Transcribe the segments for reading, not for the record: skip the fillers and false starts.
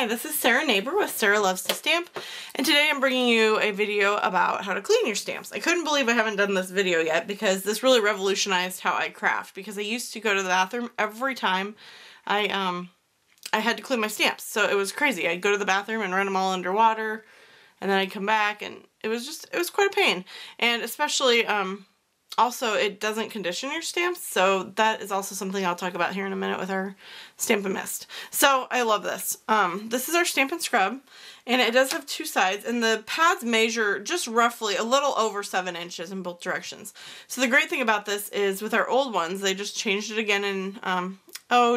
Hi, this is Sarah Neighbor with Sarah Loves to Stamp, and today I'm bringing you a video about how to clean your stamps. I couldn't believe I haven't done this video yet because this really revolutionized how I craft, because I used to go to the bathroom every time I had to clean my stamps. So it was crazy. I'd go to the bathroom and run them all underwater, and then I'd come back, and it was quite a pain. And especially, also, it doesn't condition your stamps, so that is also something I'll talk about here in a minute with our Stampin Mist. So, I love this. This is our Stampin Scrub, and it does have two sides, and the pads measure just roughly a little over 7 inches in both directions. So the great thing about this is, with our old ones, they just changed it again in,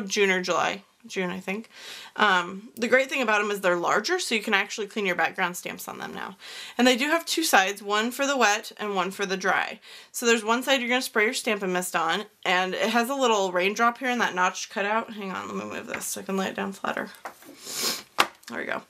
June or July. June, I think. The great thing about them is they're larger, so you can actually clean your background stamps on them now. And they do have two sides, one for the wet and one for the dry. So there's one side you're going to spray your Stampin' Mist on, and it has a little raindrop here in that notch cut out. Hang on, let me move this so I can lay it down flatter. There we go.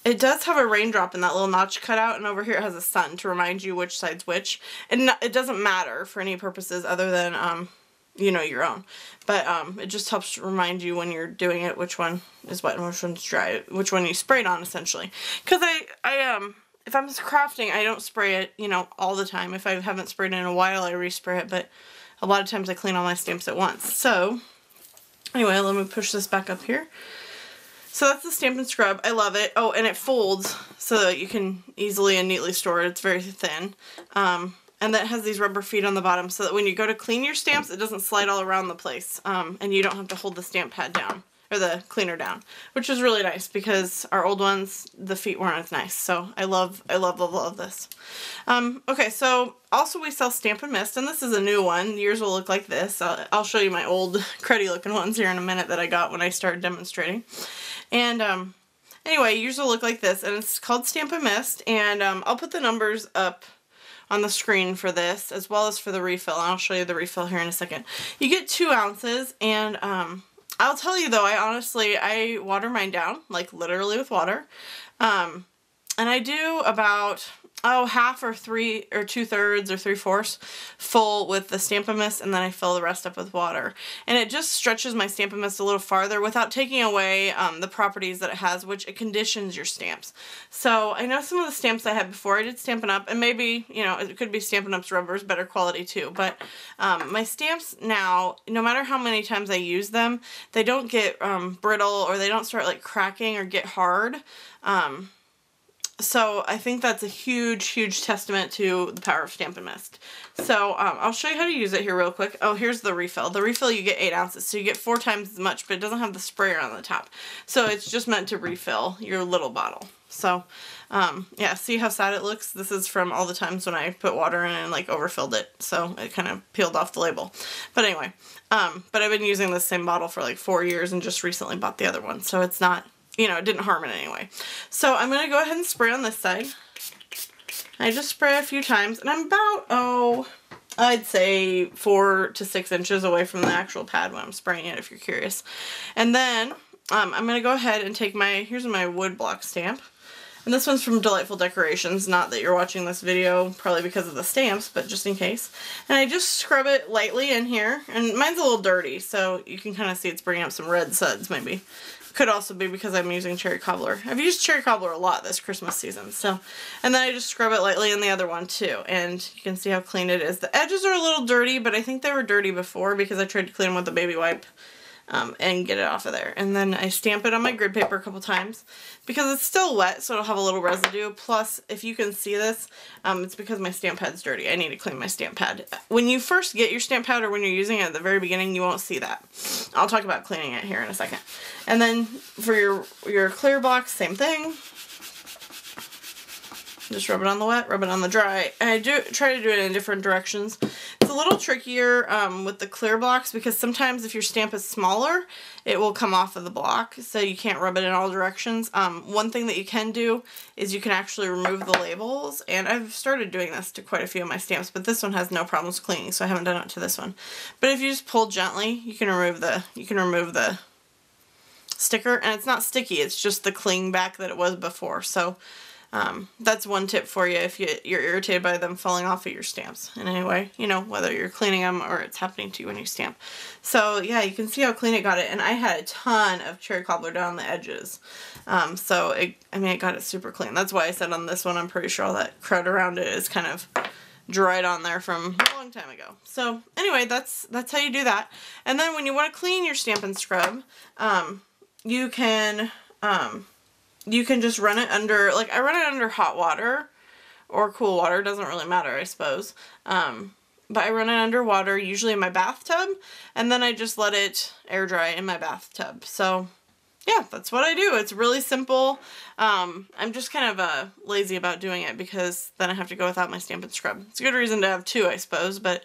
It does have a raindrop in that little notch cut out, and over here it has a sun to remind you which side's which. And it doesn't matter for any purposes other than, you know, your own. But it just helps remind you when you're doing it which one is wet and which one's dry, which one you sprayed on, essentially. Because if I'm crafting, I don't spray it, you know, all the time. If I haven't sprayed it in a while, I respray it, but a lot of times I clean all my stamps at once. So, anyway, let me push this back up here. So that's the Stampin' Scrub. I love it. Oh, and it folds so that you can easily and neatly store it. It's very thin. And that has these rubber feet on the bottom so that when you go to clean your stamps, it doesn't slide all around the place. And you don't have to hold the stamp pad down, or the cleaner down, which is really nice because our old ones, the feet weren't as nice. So I love this. Okay, so also we sell Stampin Mist, and this is a new one. Yours will look like this. I'll show you my old cruddy looking ones here in a minute that I got when I started demonstrating. And anyway, yours will look like this, and it's called Stampin Mist, and I'll put the numbers up on the screen for this, as well as for the refill. And I'll show you the refill here in a second. You get 2 ounces, and I'll tell you though, I water mine down, like literally with water. And I do about, half or 3 or 2/3 or 3/4 full with the Stampin Mist, and then I fill the rest up with water. And it just stretches my Stampin Mist a little farther without taking away the properties that it has, which it conditions your stamps. So I know some of the stamps I had before I did Stampin' Up, and maybe, you know, it could be Stampin' Up's rubbers, better quality too, but my stamps now, no matter how many times I use them, they don't get brittle, or they don't start like cracking or get hard. So I think that's a huge, huge testament to the power of Stampin' Mist. So I'll show you how to use it here real quick. Oh, here's the refill. The refill, you get 8 ounces, so you get 4 times as much, but it doesn't have the sprayer on the top. So it's just meant to refill your little bottle. So yeah, see how sad it looks? This is from all the times when I put water in and like overfilled it, so it kind of peeled off the label. But anyway, but I've been using this same bottle for like 4 years and just recently bought the other one, so it's not, you know, it didn't harm it anyway. So I'm going to go ahead and spray on this side. I just spray a few times, and I'm about, I'd say 4 to 6 inches away from the actual pad when I'm spraying it, if you're curious. And then I'm going to go ahead and take here's my wood block stamp. And this one's from Delightful Decorations, not that you're watching this video probably because of the stamps, but just in case. And I just scrub it lightly in here, and mine's a little dirty, so you can kind of see it's bringing up some red suds maybe. Could also be because I'm using cherry cobbler. I've used cherry cobbler a lot this Christmas season, so. And then I just scrub it lightly in the other one too, and you can see how clean it is. The edges are a little dirty, but I think they were dirty before because I tried to clean them with a baby wipe. And get it off of there. And then I stamp it on my grid paper a couple times because it's still wet, so it'll have a little residue. Plus, if you can see this, it's because my stamp pad's dirty. I need to clean my stamp pad. When you first get your stamp pad, or when you're using it at the very beginning, you won't see that. I'll talk about cleaning it here in a second. And then for your clear blocks, same thing. Just rub it on the wet, rub it on the dry. And I try to do it in different directions. It's a little trickier with the clear blocks because sometimes if your stamp is smaller, it will come off of the block, so you can't rub it in all directions. One thing that you can do is you can actually remove the labels, and I've started doing this to quite a few of my stamps, but this one has no problems cleaning, so I haven't done it to this one. But if you just pull gently, you can remove the sticker, and it's not sticky, it's just the cling back that it was before. So That's one tip for you if you're irritated by them falling off of your stamps in any way, you know, whether you're cleaning them or it's happening to you when you stamp. So yeah, you can see how clean it got it, and I had a ton of cherry cobbler down the edges. So it got it super clean. That's why I said on this one, I'm pretty sure all that crud around it is kind of dried on there from a long time ago. So anyway, that's how you do that. And then when you want to clean your Stampin' Scrub, you can just run it under, like I run it under hot water or cool water, doesn't really matter, I suppose. But I run it under water, usually in my bathtub, and then I just let it air dry in my bathtub. So yeah, that's what I do. It's really simple. I'm just kind of lazy about doing it because then I have to go without my Stampin' Scrub. It's a good reason to have two, I suppose, but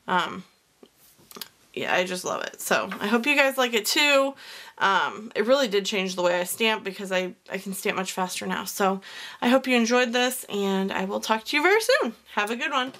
yeah, I just love it. So I hope you guys like it too. It really did change the way I stamp because I can stamp much faster now. So I hope you enjoyed this, and I will talk to you very soon. Have a good one.